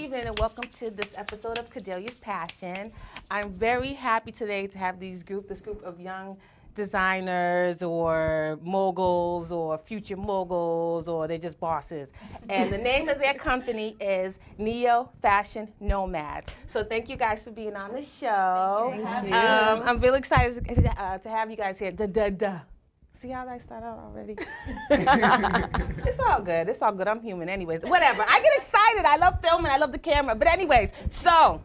evening and welcome to this episode of Cordelia's Passion. I'm very happy today to have this group of young designers or moguls or future moguls or they're just bosses. And the name of their company is NEO Fashion Nomads. So thank you guys for being on the show. Thank you. I'm really excited to have you guys here. See how I start out already? It's all good. It's all good. I'm human anyways. Whatever. I get excited. I love filming. I love the camera. But anyways, so,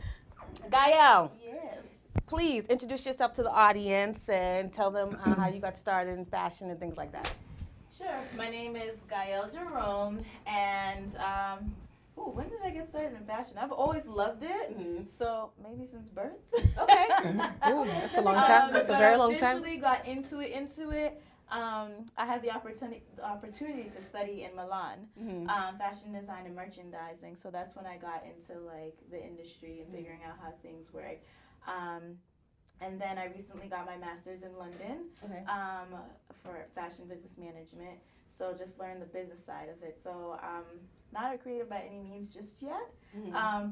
Gael. Yes. Please introduce yourself to the audience and tell them how you got started in fashion and things like that. Sure. My name is Gael Jerome, and when did I get started in fashion? I've always loved it, so maybe since birth. Okay. Ooh, that's a long time. That's a very long time. I officially got into it. I had the opportunity to study in Milan, fashion design and merchandising. So that's when I got into like the industry and figuring out how things work. And then I recently got my master's in London for fashion business management. So just learn the business side of it. So not a creative by any means just yet,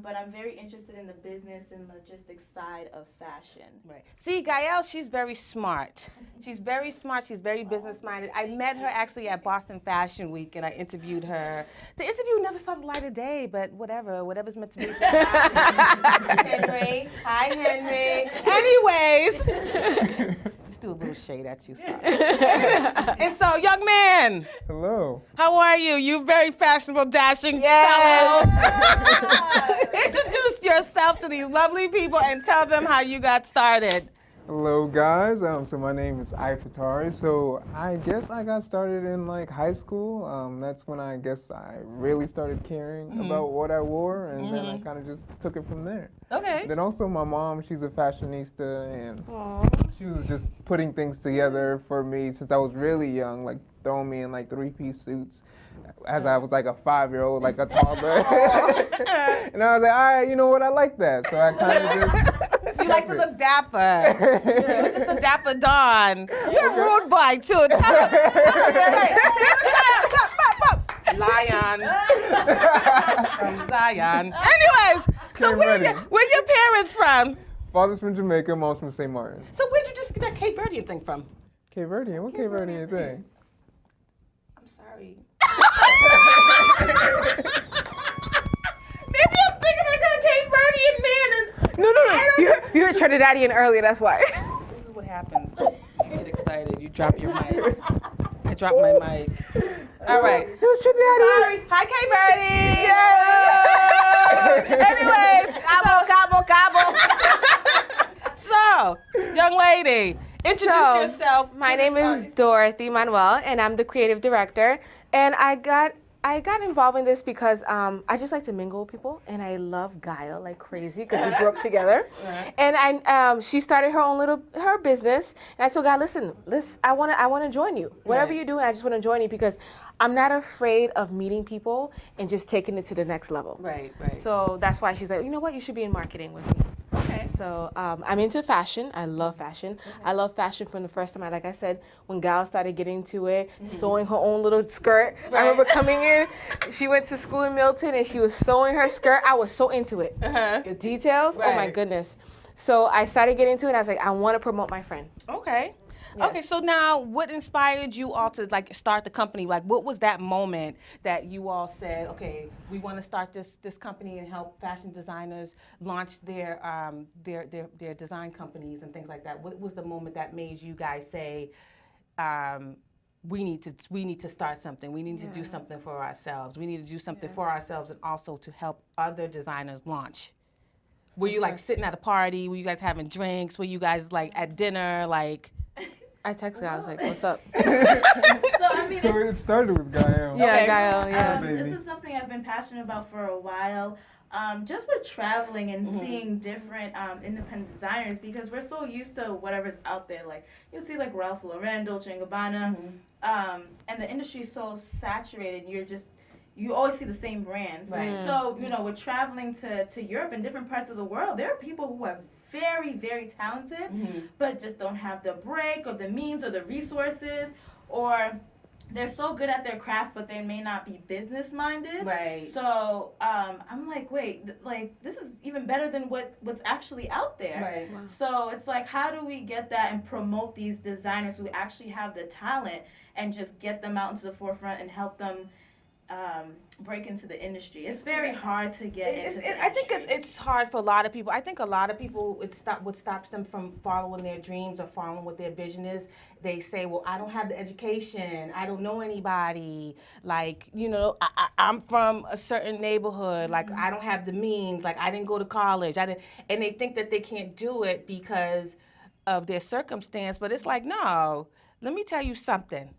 but I'm very interested in the business and logistics side of fashion. Right. See, Gael, she's very smart. She's very smart. She's very business-minded. I met her actually at Boston Fashion Week, and I interviewed her. The interview never saw the light of day, but whatever's meant to be. Henry. Hi, Henry. Anyways. Just do a little shade at you, sorry. And so, young man. Hello. How are you? You very fashionable, dashing Yes. fellow. Introduce yourself to these lovely people and tell them how you got started. Hello, guys. So my name is Ifatari. So I guess I got started in like high school. That's when I guess I really started caring about what I wore, and then I kind of just took it from there. Okay. Then also my mom, she's a fashionista, and she was just putting things together for me since I was really young, like throwing me in like 3-piece suits as I was like a 5-year-old, like a toddler. And I was like, all right, you know what, I like that. So I kind of just You like to look dapper. It was just a dapper Don. You're a rude boy too. Tell him. Lion. From Zion. Anyways, so where your parents from? Father's from Jamaica, mom's from St. Martin. So where'd you just get that Cape Verdean thing from? Cape Verdean? What Cape Verdean thing? I'm sorry. Maybe I'm thinking I got Cape Verdean man and No. You heard Trinidadian earlier, that's why. this is what happens. You get excited, you drop your mic. I dropped my mic. All right. It was Trinidadian. Sorry. Hi, Cape Verde. Anyways, Cabo. So, young lady, introduce yourself. My name is Dorothy Manuel, and I'm the creative director. And I got involved in this because I just like to mingle with people, and I love Gaia like crazy because we grew up together. And she started her business, and I told God, listen, I want to join you. Whatever you do, I just want to join you because I'm not afraid of meeting people and just taking it to the next level. Right. So that's why she's like, you know what, you should be in marketing with me. Okay. So I'm into fashion. I love fashion. I love fashion from the first time. Like I said, when Gal started getting into it, sewing her own little skirt. Right. I remember coming in. She went to school in Milton and she was sewing her skirt. I was so into it. The details. Oh my Right. goodness. So I started getting into it. And I was like, I want to promote my friend. Okay. Yes. Okay, so now what inspired you all to like start the company? Like what was that moment that you all said, okay, we want to start this company and help fashion designers launch their design companies and things like that? What was the moment that made you guys say, we need to start something. We need to do something for ourselves. We need to do something for ourselves and also to help other designers launch. Were you like sitting at a party? Were you guys having drinks? Were you guys like at dinner? Like I texted her. I was like, what's up? So I mean, So it started with Gael. Yeah, Okay. Gael, yeah. this is something I've been passionate about for a while. Just with traveling and seeing different independent designers, because we're so used to whatever's out there. Like you see like Ralph Lauren, Dolce & Gabbana, and the industry is so saturated. You always see the same brands. Right. So with traveling to Europe and different parts of the world, there are people who are very, very talented, but just don't have the break or the means or the resources, or they're so good at their craft, but they may not be business minded. Right. So I'm like, wait, like this is even better than what's actually out there. Right. Wow. So it's like, how do we get that and promote these designers who actually have the talent and just get them out into the forefront and help them break into the industry? It's very hard to get into the I think industry. it's hard for a lot of people. I think a lot of people, what stops them from following their dreams or following what their vision is. They say, well, I don't have the education. I don't know anybody. Like, you know, I'm from a certain neighborhood. Like, I don't have the means. Like, I didn't go to college. And they think that they can't do it because of their circumstance. But it's like, no, let me tell you something.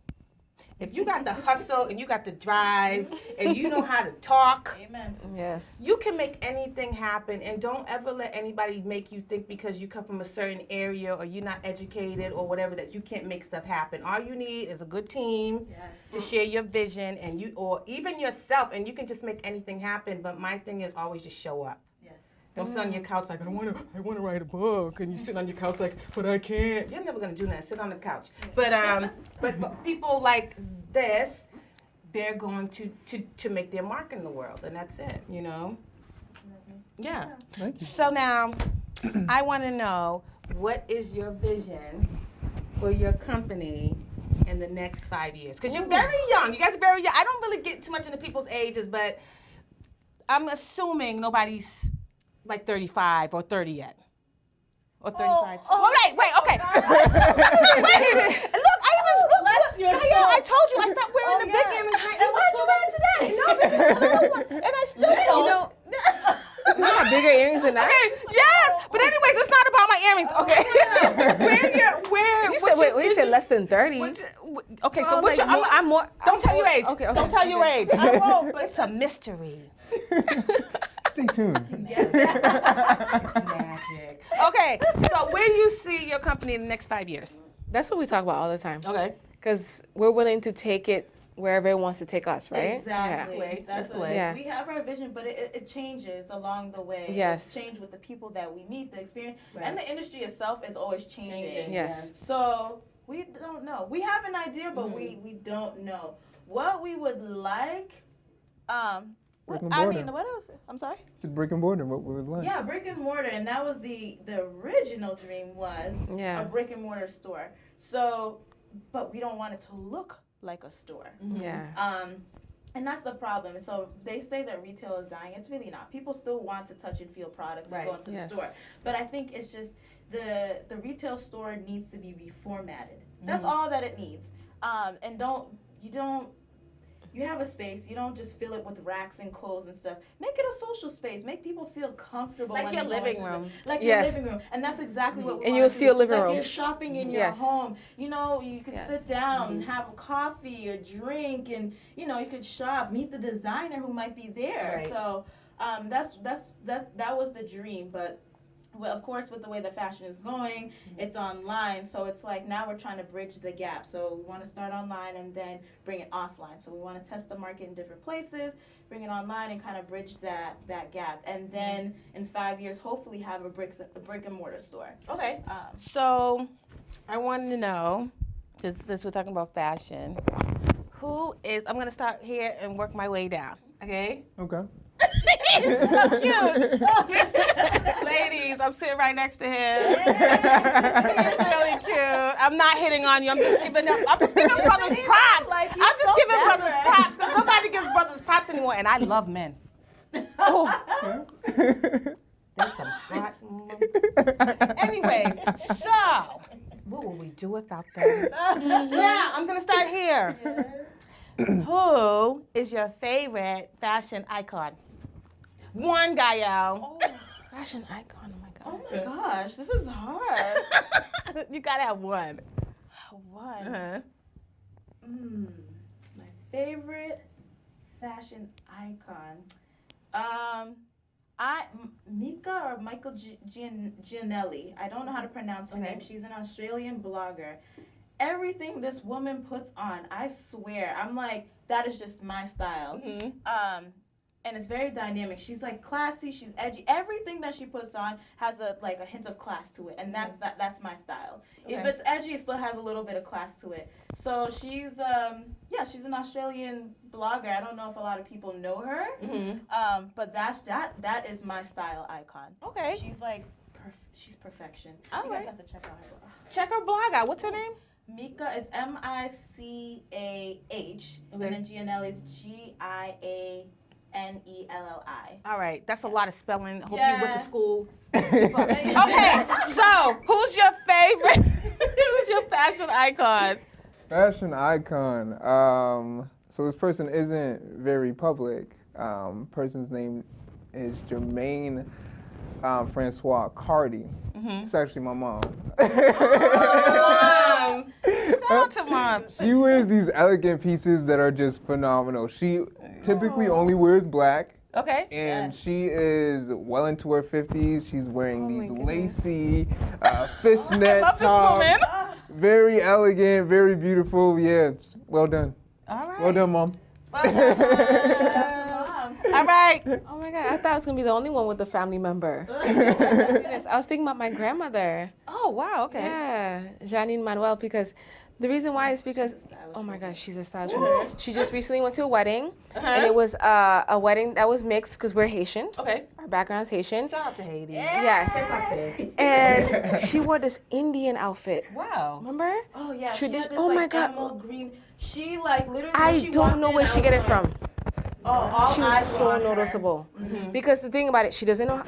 If you got the hustle and you got the drive and you know how to talk, Amen. Yes. you can make anything happen. And don't ever let anybody make you think because you come from a certain area or you're not educated or whatever that you can't make stuff happen. All you need is a good team Yes. to share your vision and or even yourself, and you can just make anything happen. But my thing is always just show up. Yes. Don't sit on your couch like, I want to write a book. And you sit on your couch like, but I can't. You're never going to do that. Sit on the couch. But for people like this, they're going to make their mark in the world. And that's it, you know? Yeah. Thank you. So now, I want to know, what is your vision for your company in the next 5 years? Because you're very young. You guys are very young. I don't really get too much into people's ages, but I'm assuming nobody's like 35 or 30 yet. Or 35. Wait, okay. Wait. Look, Bless your Kaya, soul. I told you I stopped wearing the big earrings. And why'd you wear it today? No, this is a little one. And I still don't. You know, you have bigger earrings than that. Okay, yes. But anyways, it's not about my earrings. Okay. You said, you said less than 30. Okay, so Well, what's like, your, more- I'm more. don't tell your age. Okay, okay. Don't tell your age. I won't, but It's a mystery. Stay tuned. It's magic. Okay, so where do you see your company in the next 5 years? That's what we talk about all the time. Okay. Because we're willing to take it wherever it wants to take us, right? Exactly. Yeah. That's the what- way. Yeah. We have our vision, but it changes along the way. Yes. It changes with the people that we meet, the experience, Right. and the industry itself is always changing. Yes. So we don't know. We have an idea, but we don't know what we would like. Brick and I mortar. mean, what else? I'm sorry. It's a brick and mortar. What we would like. Yeah, brick and mortar, and that was the original dream was Yeah. a brick and mortar store. So, but we don't want it to look like a store. Yeah. And that's the problem. So they say that retail is dying. It's really not. People still want to touch and feel products and go Right. into Yes. the store. But I think it's just the retail store needs to be reformatted. That's all that it needs. And you have a space. You don't just fill it with racks and clothes and stuff. Make it a social space. Make people feel comfortable. Like when your they go living into room. like Yes. your living room. And that's exactly what we And wanna you'll do. see a living like room. You're shopping in your Yes. home. You know, you could Yes. sit down and have a coffee or drink, and you know, you could shop, meet the designer who might be there. Right. So that was the dream, but. Well, of course, with the way the fashion is going, it's online. So it's like now we're trying to bridge the gap. So we want to start online and then bring it offline. So we want to test the market in different places, bring it online, and kind of bridge that gap. And then in 5 years, hopefully have a brick and mortar store. Okay. So I wanted to know, since we're talking about fashion, I'm going to start here and work my way down, okay? Okay. He's so cute. Ladies, I'm sitting right next to him. He's really cute. I'm not hitting on you. I'm just giving brothers props. Like, he's I'm just so giving clever. brothers props because nobody gives brothers props anymore. And I love men. Oh. There's some hot ones. Anyways, so what will we do without them? Now, I'm going to start here. Who is your favorite fashion icon? One guy, y'all. Fashion icon. Oh my God. Oh my gosh, this is hard. You gotta have one. One. Uh-huh. My favorite fashion icon. Mika or Michael Gianelli. I don't know how to pronounce her name. She's an Australian blogger. Everything this woman puts on, I swear, I'm like, that is just my style. and it's very dynamic. She's like classy, she's edgy. Everything that she puts on has a hint of class to it, and that's my style. Okay. If it's edgy, it still has a little bit of class to it. So she's she's an Australian blogger. I don't know if a lot of people know her, but that is my style icon. Okay. She's like she's perfection. All You right. guys have to check out her blog. Check her blog out. What's her name? Mika is Micah, Okay. and then Gianelli is Giannelli. All right, that's a lot of spelling. Hope you went to Yeah. school. Okay, so who's your favorite? Who's your fashion icon? Fashion icon. So this person isn't very public. Person's name is Jermaine Francois Cardi. It's actually my mom. Mom. Shout out to Mom. She wears these elegant pieces that are just phenomenal. She typically only wears black. Okay. And she is well into her 50s. She's wearing these goodness. lacy fishnet I love this tops. woman. Very elegant, very beautiful. Yeah, well done. All right. Well done, Mom. Well done, Mom. All right. Oh my God, I thought I was gonna be the only one with a family member. Goodness, I was thinking about my grandmother. Oh wow. Okay. Yeah, Janine Manuel, because the reason why is because, oh my gosh, she's a stylish woman. She just recently went to a wedding, and it was a wedding that was mixed because we're Haitian. Okay. Our background's Haitian. Shout out to Haiti. Yes. And she wore this Indian outfit. Wow. Remember? Oh yeah, Tradi- she had this, oh my God. emerald green. She literally. I she don't walked know in, where I she was get it like, from. Oh, all She eyes was were so on her. noticeable. Because the thing about it, she doesn't know.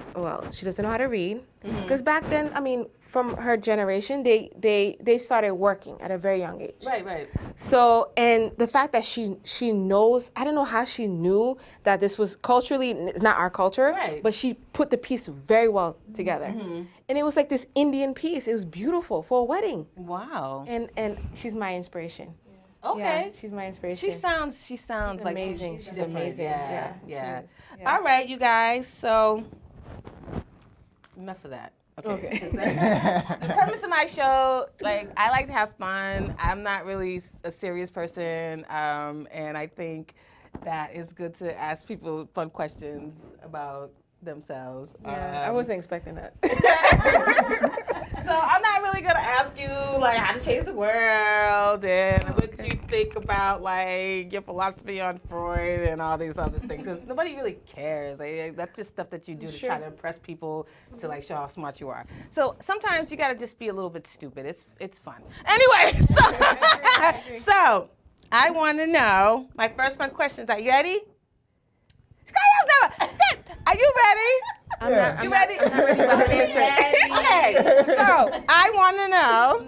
She doesn't know how to read. Because back then, I mean, from her generation, they started working at a very young age. Right. So, and the fact that she knows, I don't know how she knew that this was culturally, it's not our culture, Right. but she put the piece very well together. And it was like this Indian piece. It was beautiful for a wedding. Wow. And she's my inspiration. Okay. Yeah, she's my inspiration. She sounds like amazing. She's She's different. amazing. Yeah. Yeah, she is. Yeah. All right, you guys. So enough of that. Okay. The premise of my show, like, I like to have fun. I'm not really a serious person, and I think that it's good to ask people fun questions about themselves. Yeah, I wasn't expecting that. So I'm not really gonna ask you like how to change the world and what you think about like your philosophy on Freud and all these other things. 'Cause nobody really cares. Like, that's just stuff that you do to try to impress people to like show how smart you are. So sometimes you gotta just be a little bit stupid. It's fun. Anyway, so I want to know my first fun questions. Are you ready? Are you ready? I'm You not- ready? I'm not ready about the answer. Okay, so I want to know.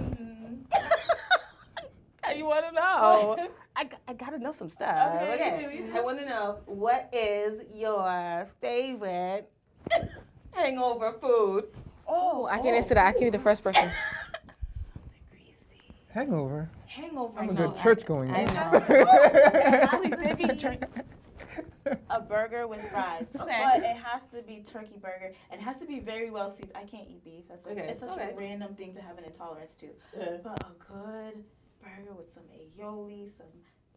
You want to know? I got to know some stuff. Okay. I want to know what is your favorite hangover food? Oh, I can answer that. I can be the first person. Hangover. Hangover. I'm a good church going. I know. A burger with fries. Okay. But it has to be turkey burger and it has to be very well seasoned. I can't eat beef. It's such a random thing to have an intolerance to. But a good burger with some aioli, some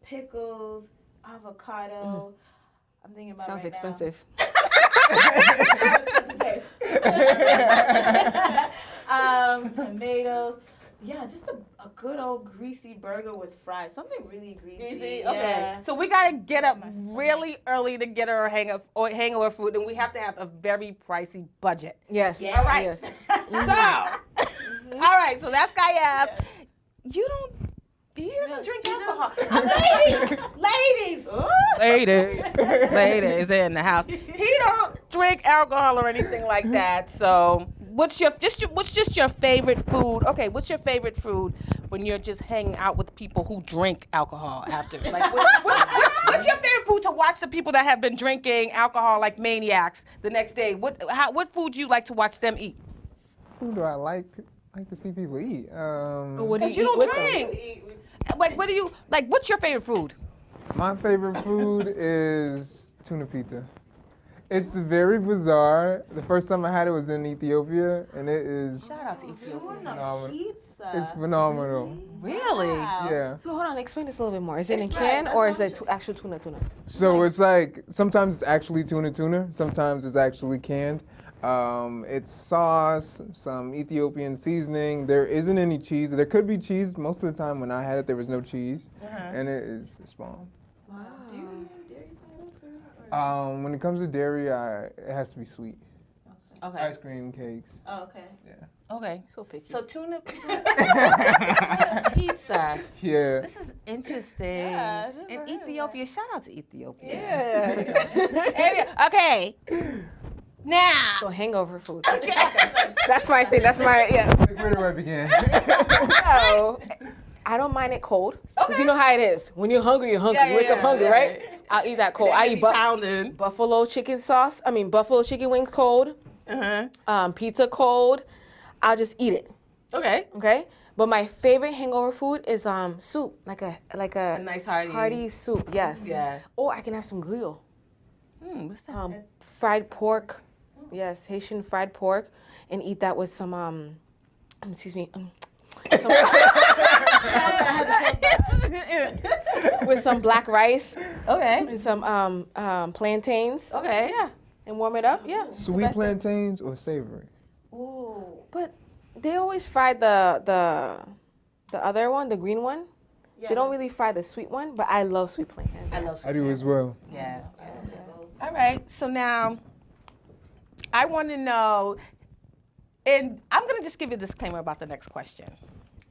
pickles, avocado. I'm thinking about Sounds right expensive. now. Tomatoes. Yeah, just a good old greasy burger with fries. Something really greasy. Greasy? Yeah. Okay. So we gotta get up My stomach. really early to get our hangover food, and we have to have a very pricey budget. Yes. Yeah. All right. Yes. So, all right. So that's Kayab. He doesn't drink alcohol. Ladies in the house. He don't drink alcohol or anything like that. So, what's just your favorite food? Okay, what's your favorite food when you're just hanging out with people who drink alcohol after? Like, what's your favorite food to watch the people that have been drinking alcohol like maniacs the next day? What food do you like to watch them eat? Who do I like to see people eat? What do Because you you eat don't with them? drink. Like, what do you like? What's your favorite food? My favorite food is tuna pizza. It's very bizarre. The first time I had it was in Ethiopia, and it is Shout out to Ethiopia. phenomenal. Pizza. It's phenomenal. Really? Yeah. So hold on, explain this a little bit more. Is it in Explain, can that's or what is I'm it actual tuna? So it's like sometimes it's actually tuna, sometimes it's actually canned. It's sauce, some Ethiopian seasoning. There isn't any cheese. There could be cheese. Most of the time when I had it, there was no cheese, and it's bomb. Wow. Do you do dairy products or? When it comes to dairy, it has to be sweet. Okay. Ice cream, cakes. Oh, okay. Yeah. Okay. So picky. So tuna pizza. Yeah. This is interesting. Yeah, I've never In heard of Ethiopia, shout out to Ethiopia. Yeah. Okay. Now. So hangover food. That's my thing. That's my Like, where do I begin? So I don't mind it cold. Cause you know how it is. When you're hungry, you're hungry. Yeah, You wake up yeah, hungry, yeah. right? I'll eat that cold. I eat pounding. buffalo chicken sauce. Buffalo chicken wings cold. Pizza cold. I'll just eat it. Okay. Okay. But my favorite hangover food is soup, like a A nice hearty. hearty soup. Yes. Yeah. Or I can have some grill. What's that? Fried pork. Yes, Haitian fried pork, and eat that with some excuse me. With some black rice Okay. and some plantains. Okay. Yeah, and warm it up. Yeah. Sweet Best thing. plantains or savory? Ooh. But they always fry the other one, the green one. They don't really fry the sweet one, but I love sweet plantains. I love I do as well. Yeah. All right. So now, I want to know, and I'm going to just give you a disclaimer about the next question.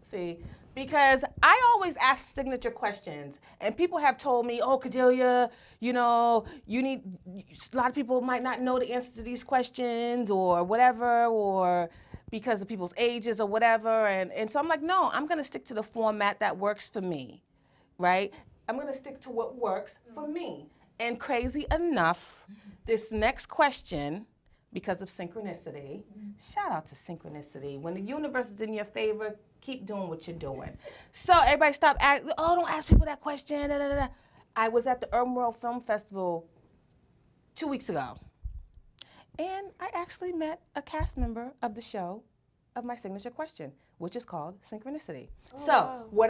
See, because I always ask signature questions, and people have told me, oh, Cordelia, you know, a lot of people might not know the answer to these questions or whatever, or because of people's ages or whatever. And so I'm like, no, I'm going to stick to the format that works for me, right? I'm going to stick to what works for me. And crazy enough, this next question, because of synchronicity, shout out to synchronicity. When the universe is in your favor, keep doing what you're doing. So everybody stop asking, oh, don't ask people that question. Da, da, da, da. I was at the Urban World Film Festival 2 weeks ago. And I actually met a cast member of the show of my signature question, which is called synchronicity. So what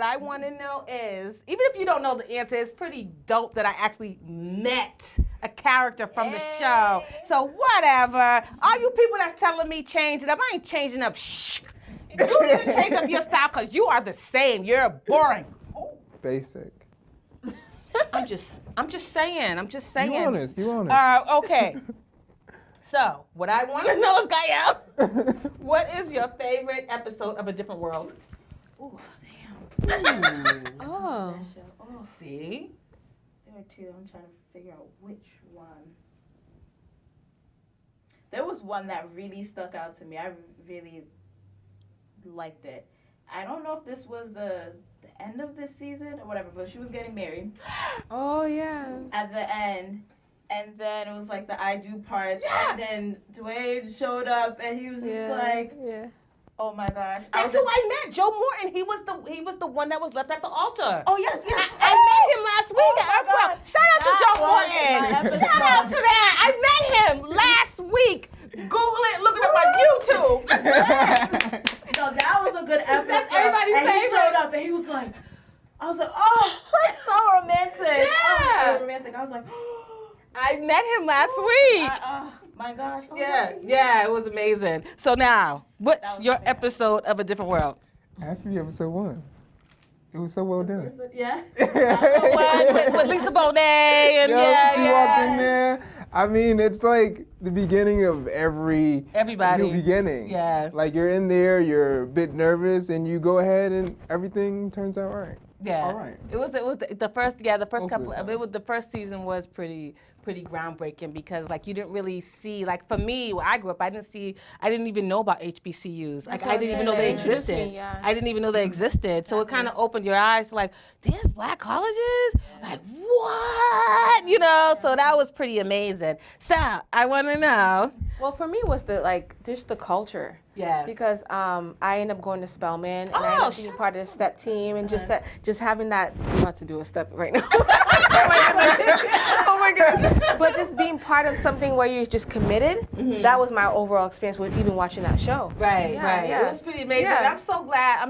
I want to know is, even if you don't know the answer, it's pretty dope that I actually met a character from the show. So whatever. All you people that's telling me change it up, I ain't changing up. Shh. You need to change up your style because you are the same. You're boring. Basic. I'm just saying. You honest. Okay. So, what I want to know is, Gael, what is your favorite episode of A Different World? Ooh, damn. Oh. Oh, See? there are two. I'm trying to figure out which one. There was one that really stuck out to me. I really liked it. I don't know if this was the end of this season or whatever, but she was getting married Oh yeah. at the end. And then it was like the I do parts. Yeah. And then Dwayne showed up and he was just like, yeah. oh my gosh. That's who I met, Joe Morton. He was the one that was left at the altar. Oh, yes, yes. I met him last week my at Urban World. God. Shout out to That Joe was my Morton. episode. Shout out to that. I met him last week. Google it. Look it up on YouTube. No, that was a good episode. That's everybody's and he favorite. showed up and he was like, I was like, oh, that's so romantic. Oh, Yeah. so romantic. I was like, I met him last week. oh my gosh. I was Yeah, like, yeah, it was amazing. So now, what's was your my favorite. episode of A Different World? Has to be episode 1. It was so well done. Yeah. with Lisa Bonet and Yep, she walked in yeah. there. I mean, it's like the beginning of Everybody. new beginning. Yeah. Like you're in there, you're a bit nervous, and you go ahead, and everything turns out right. Yeah. All right. It was the first Most of couple the time. it was the first season was pretty groundbreaking because like you didn't really see, like for me where I grew up I didn't even know about HBCUs. Like I didn't even know they Introduced me, existed. yeah. I didn't even know they existed. So it kind of opened your eyes to like there's black colleges? Like what? You know, so that was pretty amazing. So, I want to know. Well, for me was just the culture. Yeah. Because I ended up going to Spelman and I Oh, ended up being shout part of the step team and just having that. I'm about to do a step right now. Oh my goodness. But just being part of something where you're just committed, that was my overall experience with even watching that show. Right, Yeah, right. yeah. It was pretty amazing. Yeah. I'm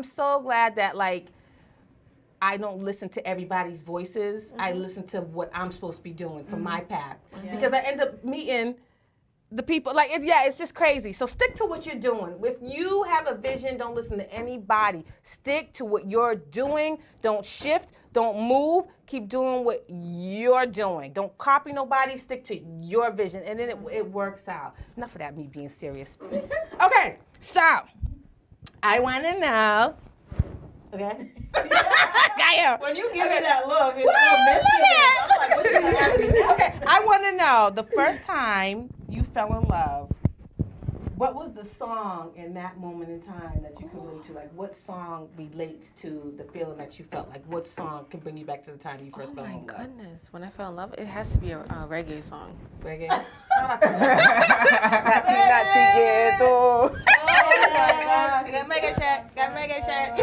so glad that like I don't listen to everybody's voices. I listen to what I'm supposed to be doing for my path. Because I end up meeting the people, like, it's just crazy. So stick to what you're doing. If you have a vision, don't listen to anybody. Stick to what you're doing. Don't shift. Don't move. Keep doing what you're doing. Don't copy nobody. Stick to your vision, and then it works out. Enough of that, me being serious. Okay, so I want to know. Okay. Gaia. When you give me that look, it's Woo, so mischievous. I'm like, what's she gonna ask me now? Okay, I want to know the first time you fell in love. What was the song in that moment in time that you can relate to? Like, what song relates to the feeling that you felt? Like, what song can bring you back to the time you first fell in love? Oh my goodness. When I fell in love, it has to be a reggae song. Reggae. Shout out to that. Oh Oh my gosh. Gotta make it check. Gotta make it check.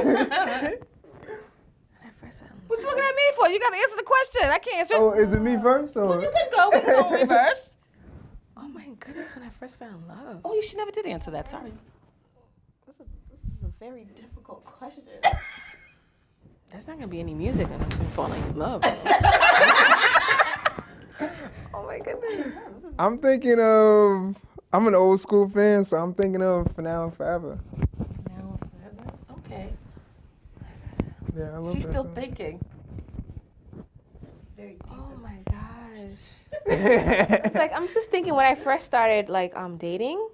What you looking at me for? You gotta answer the question. I can't answer. Oh, is it me first or? You can go. We can go in reverse. Oh my goodness, when I first fell in love. Oh, you should never did answer that. Sorry. This is a very difficult question. There's not gonna be any music when I'm falling in love. Oh my goodness. I'm thinking of. I'm an old school fan, so I'm thinking of For Now and Forever. Now, forever. Okay. Yeah, I love She's that still song. thinking. Very deep. Oh my gosh. It's like I'm just thinking when I first started like dating.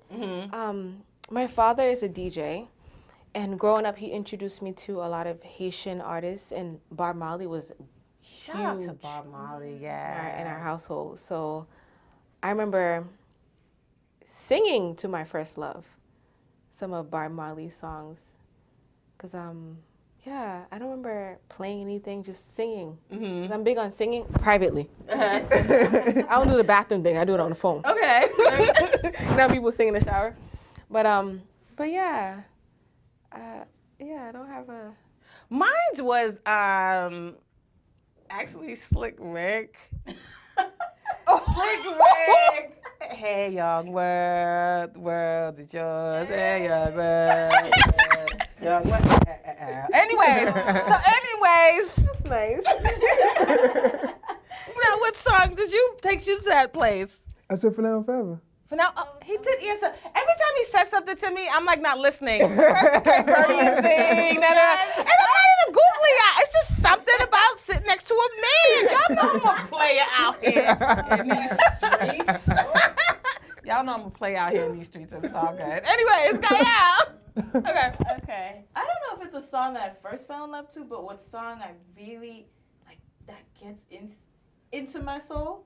My father is a DJ, and growing up he introduced me to a lot of Haitian artists, and Bob Marley was Shout out to huge Bob Marley. Yeah. in our household. So I remember singing to my first love some of Bob Marley's songs, cause yeah, I don't remember playing anything, just singing. 'Cause I'm big on singing privately. I don't do the bathroom thing. I do it on the phone. Okay. You know, people sing in the shower. But yeah, yeah, I don't have a. Mine was actually Slick Rick. Slick Rick. Hey, young world, the world is yours. Hey, young world, young world. Anyways, That's nice. now what song takes you to that place? I said For Now and Forever. For now, he did answer. Every time he says something to me, I'm like not listening. Press the Cape Verdean thing, and I'm not even googly eye. It's just something about sitting next to a man. Y'all know I'm a player out here in these streets. Y'all know I'm a player out here in these streets, and it's all good. Anyways, Gael. Okay. Okay. I don't know if it's a song that I first fell in love to, but what song I really like that gets into my soul.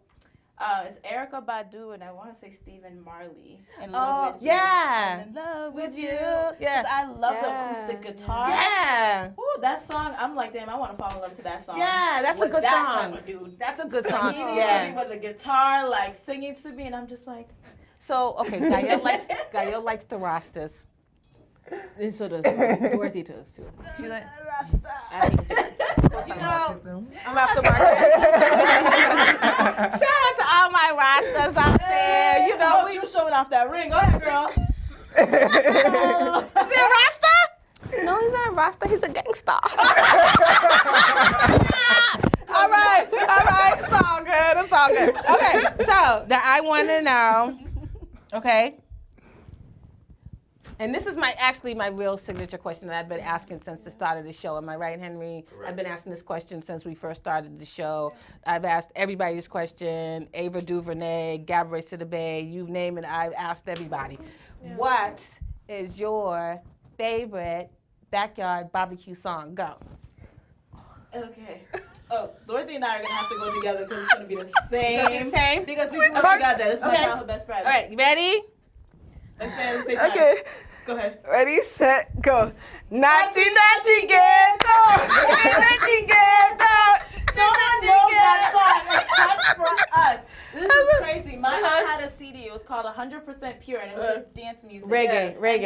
It's Erykah Badu and I want to say Stephen Marley. In love with yeah. you. I'm in love With with you. you. Yeah. 'Cause I love Yeah. the acoustic guitar. Yeah. Ooh, that song. I'm like, damn, I want to fall in love to that song. Yeah, that's a With good that song. type of dude. That's a good He song. be sitting Yeah. with a guitar, like singing to me, and I'm just like, So, okay, Gael likes the Rastas. And so does Dorothy does too. She like, you know, I'm aftermarket. shout out to all my Rastas out there. You know, you showing off that ring. Go ahead, girl. is it a Rasta? No, he's not a Rasta. He's a gangster. All right. It's all good. Okay, so now I want to know, okay? And this is my real signature question that I've been asking since the start of the show. Am I right, Henry? Correct. I've been asking this question since we first started the show. I've asked everybody this question, Ava DuVernay, Gabrielle Sidibe, you name it, I've asked everybody. Yeah. What is your favorite backyard barbecue song? Go. Okay. Oh, Dorothy and I are gonna have to go together because it's gonna be the same. Same? Because we grew up together. It's my Okay. childhood best friend. All right, you ready? Let's say it at the same time. Okay. Go ahead. Ready, set, go. Natty, Natty ghetto, natty ghetto, Someone wrote that song except for us. This is crazy. My aunt had a CD. It was called 100% Pure, and it was just dance music. Reggae, And reggae.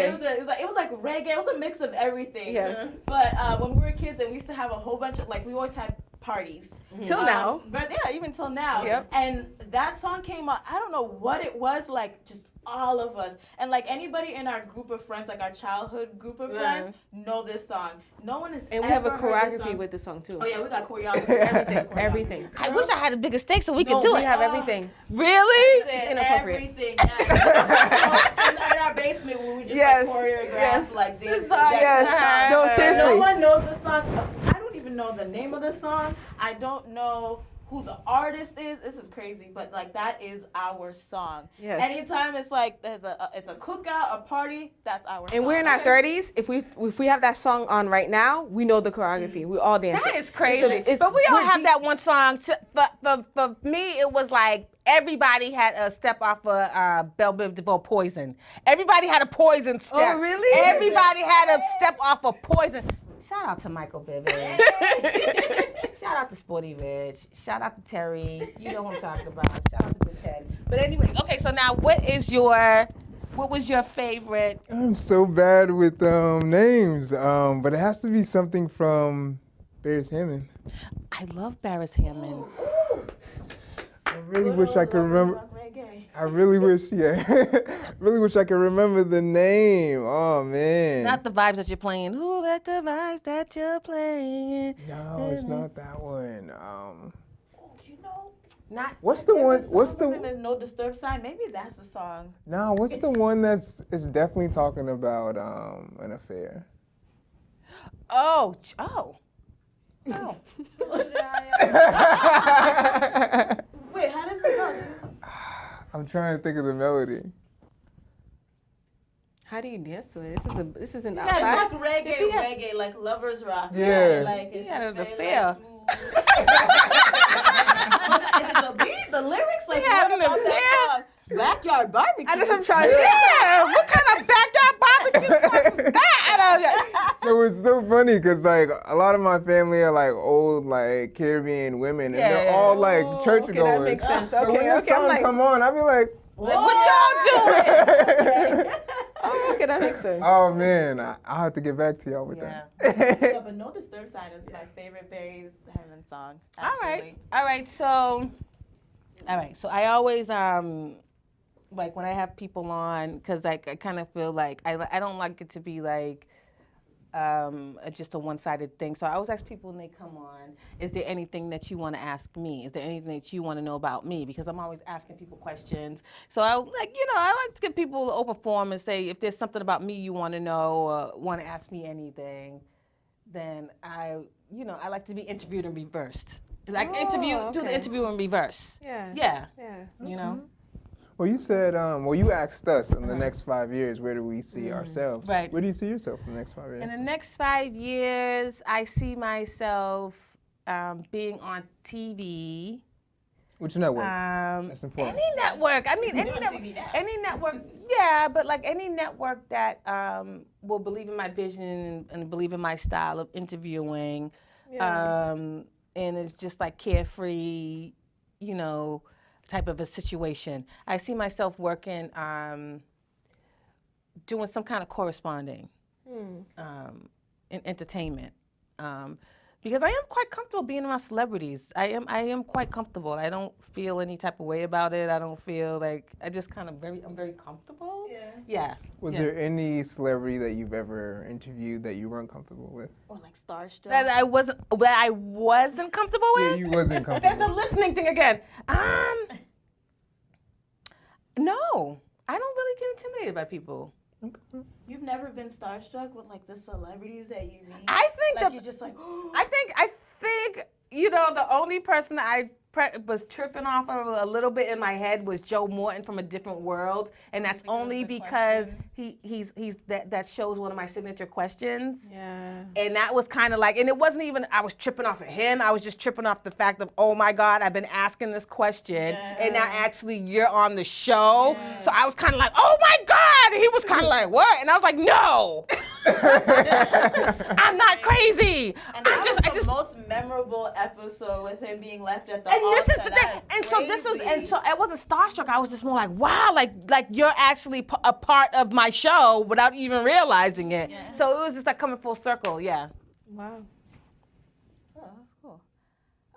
it was like reggae. It was a mix of everything. Yes. But when we were kids, and we used to have a whole bunch of we always had parties. Till now. But yeah, even till now. Yep. And that song came out, I don't know what it was, like just all of us. And like anybody in our group of friends, like our childhood group of friends, know this song. No one has And we ever have a heard this choreography song. with the song too. Oh yeah, we got choreography, everything. Everything. I wish I had a bigger stake so we No, could do we it. have everything. Really? It's inappropriate. Everything. Yes. in our basement, we would just Yes, like choreograph yes. like this. Yes. No, seriously. No one knows the song. I don't even know the name of the song. I don't know who the artist is. This is crazy, but like that is our song. Yes. Anytime it's like it's a cookout, a party, that's our song. And we're in our 30s. If we have that song on right now, we know the choreography. We all dance. That it. is crazy. It's- But we all we're have deep- that one song. But for me, it was like everybody had a step off of Belle Biv DeVoe Poison. Everybody had a Poison step. Oh, really? Everybody had a step off of Poison. Shout out to Michael Bivins. Shout out to Sporty Rich. Shout out to Terry. You know who I'm talking about. Shout out to Good Ted. But anyways, okay, so now what was your favorite? I'm so bad with names, but it has to be something from Barris Hammond. I love Barris Hammond. I really wish I could remember. I really wish, really wish I could remember the name. Oh man. Not the vibes that you're playing. Who let the vibes that you're playing? No, it's not that one. You know, Not. What's the one? What's the name the? is No Disturb Sign. Maybe that's the song. No, what's the one that's is definitely talking about an affair? Oh. Oh. Wait, how does it go? I'm trying to think of the melody. How do you dance to it? This isn't It's outside. like reggae, like lovers rock. Yeah. Like it's Yeah, just the very, feel. like, smooth. Is it the beat, the lyrics? Like Yeah, what the about that song? Backyard barbecue. I just am trying to. Yeah. What kind of backyard barbecue song is that? So it's so funny because like a lot of my family are like old like Caribbean women, and they're Yeah. all like church Okay, goers. that makes sense. So when Okay, this okay. I'm song like, come on, I'll be like, What y'all doing? oh, okay, that makes sense. oh man, I'll have to get back to y'all with Yeah, that. but No Disturb Sign is my favorite Barry's Heaven song. All Actually. right. So I always like when I have people on, because like I kind of feel like I don't like it to be like just a one-sided thing. So I always ask people when they come on, is there anything that you want to ask me? Is there anything that you want to know about me? Because I'm always asking people questions. So I like to give people an open forum and say, if there's something about me you want to know or want to ask me anything, then I like to be interviewed in reversed. Like do the okay. interview in reverse. Yeah. Yeah. Yeah. You know? Well, you said, you asked us in the next 5 years, where do we see ourselves? Right. Where do you see yourself in the next 5 years? In the next 5 years, I see myself being on TV. Which network? That's important. Any network. I mean, You're on TV now. any network. Yeah, but like any network that will believe in my vision and believe in my style of interviewing, and it's just like carefree, type of a situation. I see myself working, doing some kind of corresponding in entertainment. Because I am quite comfortable being around celebrities. I am quite comfortable. I don't feel any type of way about it. I don't feel like, I'm very comfortable. Yeah. Was there any celebrity that you've ever interviewed that you weren't comfortable with? Or like Starstruck. That I wasn't comfortable with? Yeah, you wasn't There's comfortable. the listening thing again. No, I don't really get intimidated by people. You've never been starstruck with like the celebrities that you meet? I think like the- you're just like, I think the only person that I was tripping off of a little bit in my head was Joe Morton from A Different World, and that's only the because he's that shows one of my signature questions. Yeah. And that was kind of like, and it wasn't even I was tripping off of him. I was just tripping off the fact of, oh my God, I've been asking this question, and now actually you're on the show. So I was kind of like, oh my God. And he was kind of like, what? And I was like, no, I'm not crazy. and that was the most memorable episode with him being left at the And this is altar. the thing. And so I wasn't starstruck. I was just more like, wow, like you're actually a part of my show without even realizing it. So it was just like coming full circle. Yeah. Wow. Oh, that's cool.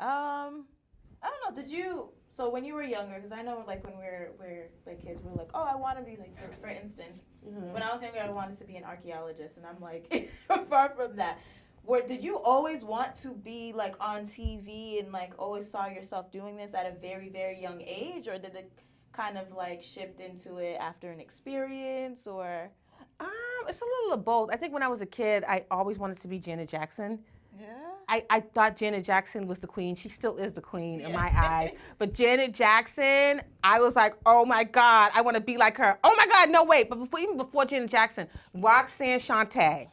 I don't know. Did you? So when you were younger, because I know like when we're like kids, we're like, oh, I want to be like, for instance, when I was younger, I wanted to be an archaeologist, and I'm like, far from that. Did you always want to be like on TV and like always saw yourself doing this at a very, very young age, or did it kind of like shift into it after an experience, or? It's a little of both. I think when I was a kid, I always wanted to be Janet Jackson. Yeah. I thought Janet Jackson was the queen. She still is the queen in my eyes. But Janet Jackson, I was like, oh my God, I want to be like her. Oh my God, no, wait. But even before Janet Jackson, Roxanne Shante.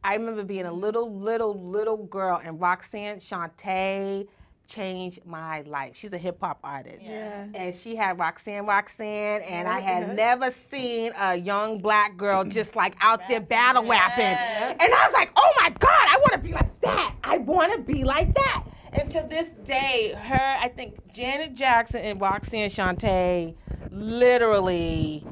I remember being a little girl, and Roxanne Shante changed my life. She's a hip hop artist. Yeah. And she had Roxanne, and I had never seen a young black girl just like out there battle rapping. And I was like, oh my God, I want to be like that. I want to be like that. And to this day, I think Janet Jackson and Roxanne Shante literally,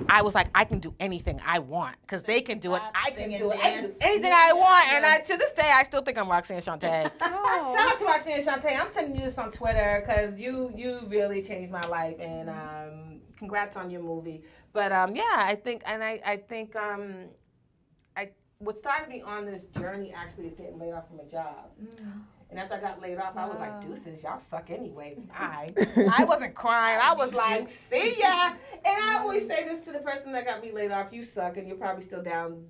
I was like, I can do anything I want because they can do it. I can do it. I can do anything I want. And to this day, I still think I'm Roxanne Shante. Oh. Shout out to Roxanne Shante. I'm sending you this on Twitter because you really changed my life. And congrats on your movie. But yeah, I think what started me on this journey actually is getting laid off from a job. And after I got laid off, I was like, deuces, y'all suck anyways. Bye. I wasn't crying. I was like, see ya. And I always say this to the person that got me laid off, you suck, and you're probably still down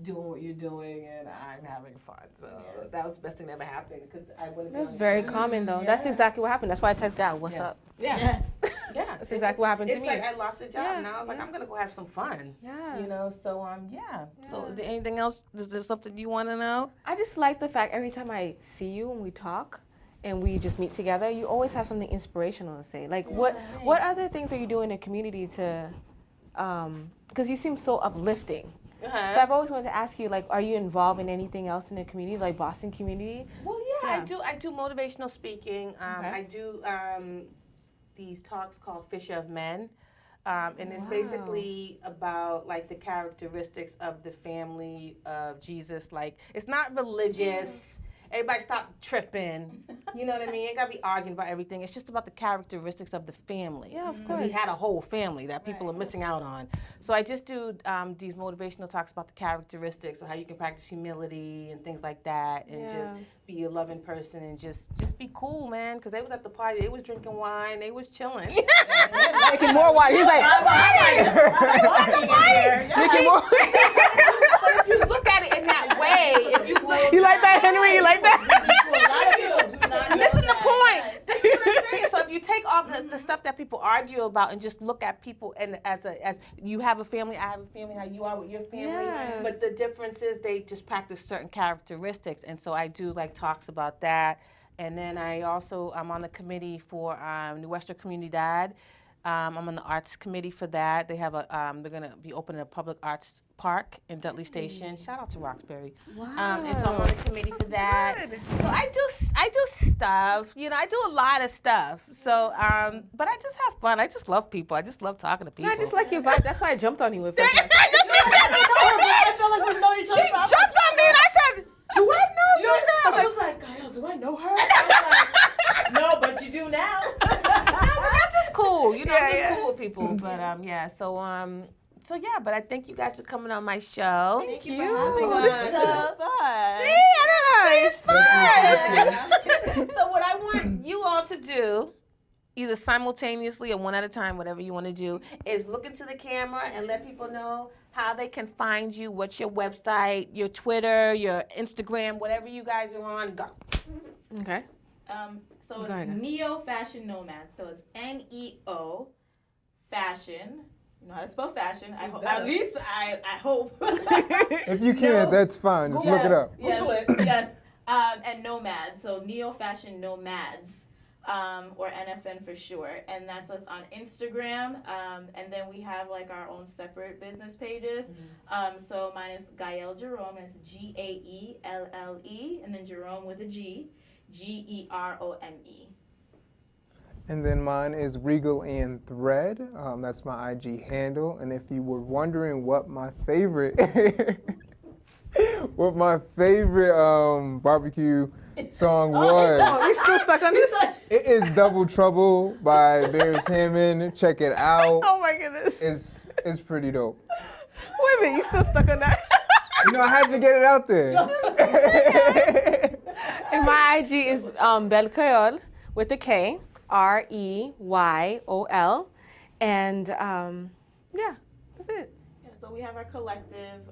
doing what you're doing, and I'm having fun. So that was the best thing that ever happened because I wouldn't. That's very common though. That's exactly what happened. That's why I texted out, what's up? Yeah. That's exactly what happened to me. It's like I lost a job, and I was like, I'm gonna go have some fun. Yeah. You know. So So is there anything else? Is there something you want to know? I just like the fact every time I see you and we talk and we just meet together, you always have something inspirational to say. Like what other things are you doing in the community to, because you seem so uplifting. So I've always wanted to ask you, like, are you involved in anything else in the community, like Boston community? Well, yeah. I do motivational speaking. I do these talks called Fisher of Men. And it's basically about like the characteristics of the family of Jesus. Like, it's not religious. Everybody stop tripping. You know what I mean? You ain't gotta be arguing about everything. It's just about the characteristics of the family. Yeah, of course. Because he had a whole family that people are missing out on. So I just do these motivational talks about the characteristics of how you can practice humility and things like that, and just be a loving person and just be cool, man. Because they was at the party, they was drinking wine, they was chilling. Making more wine. He's like, they was at the party. making more. But if you look at it in that way, if you look, You like that, Henry? You like that? Listen to the point. This is what I'm saying. So if you take all the stuff that people argue about and just look at people and as you have a family, I have a family, how you are with your family, but the difference is they just practice certain characteristics, and so I do like talks about that. And then I'm on the committee for New Western Comunidad. I'm on the arts committee for that. They have they're gonna be opening a public arts park in Dudley Station. Shout out to Roxbury. Wow. And so I'm on the committee for that. So I do stuff. You know, I do a lot of stuff. So, but I just have fun. I just love people. I just love talking to people. No, I just like your vibe. That's why I jumped on you with that. I feel like we've known each other. She jumped on me and I said, "Do I know you, girl?" I was like, Kyle, do I know her? I was like, no, but you do now. No, but that's just cool. You know, I'm just cool with people. But so yeah, but I thank you guys for coming on my show. Thank you for having us. This was fun. See, I know, it's fun. So what I want you all to do, either simultaneously or one at a time, whatever you want to do, is look into the camera and let people know how they can find you, what's your website, your Twitter, your Instagram, whatever you guys are on, go. Okay. So it's NEO Fashion Nomads. So it's NEO Fashion. You know how to spell fashion. I hope. At least I hope. If you can't, that's fine. Just look it up. Yes. Yes. And Nomads. So NEO Fashion Nomads. Or NFN for short, and that's us on Instagram. And then we have like our own separate business pages. So mine is Gaelle Jerome, it's Gaelle, and then Jerome with a G, Gerome. And then mine is Regal and Thread. That's my IG handle. And if you were wondering what my favorite What my favorite barbecue song was. Oh, you still stuck on this? It is Double Trouble by Bears Hammond. Check it out. Oh my goodness. It's pretty dope. Wait a minute, you still stuck on that? You know, I had to get it out there. And my IG is Belle Creole with a K, REYOL. And yeah, that's it. Yeah, so we have our collective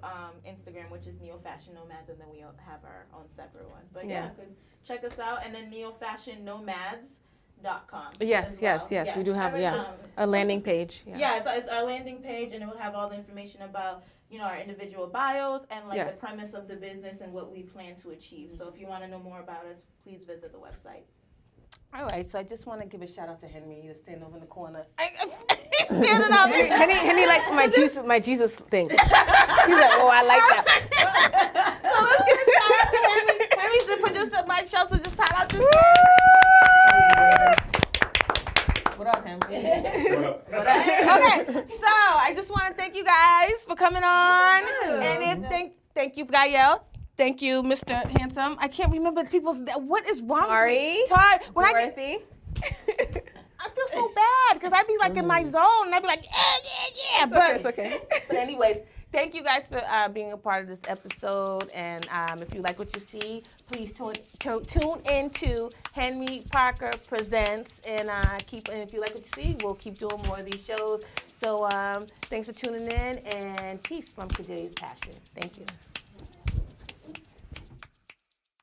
Instagram, which is NEO Fashion Nomads, and then we have our own separate one. But yeah, check us out, and then neofashionnomads.com. Yes, yes, we do have a landing page. Yeah, so it's our landing page, and it will have all the information about our individual bios and like the premise of the business and what we plan to achieve. So if you want to know more about us, please visit the website. All right, so I just want to give a shout out to Henry. He's standing over in the corner. He's standing up. Henny like my Jesus thing. He's like, oh, I like that. So let's give a shout out to Henry. Henry's the producer of my show, so just shout out to him. What up, Henry? What up? Okay, so I just want to thank you guys for coming on. And thank you, Gael. Thank you, Mr. Handsome. I can't remember people's. What is wrong with me? Dorothy. I feel so bad because I'd be like in my zone and I'd be like, yeah. It's okay. But anyways, thank you guys for being a part of this episode. And if you like what you see, please tune into Henry Parker Presents. And if you like what you see, we'll keep doing more of these shows. So thanks for tuning in, and peace from Cordelia's Passion. Thank you.